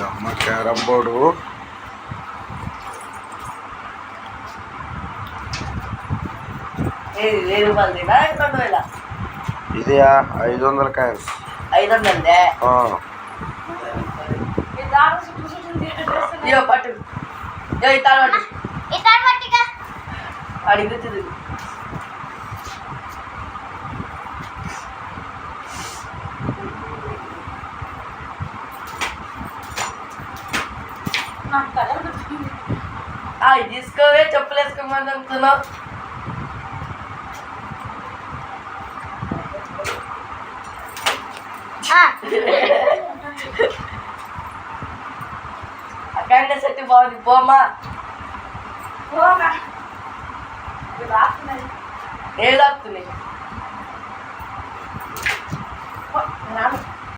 అమ్మ carrom board ఇది 500 coins. 500 పట్టు అడుగుతుంది. తీసుకోవే చెప్పులు వేసుకోమని అనుకున్నావు. అక్కడ సెట్ బాగుంది పోమా. ఏం లాగుతున్నాయి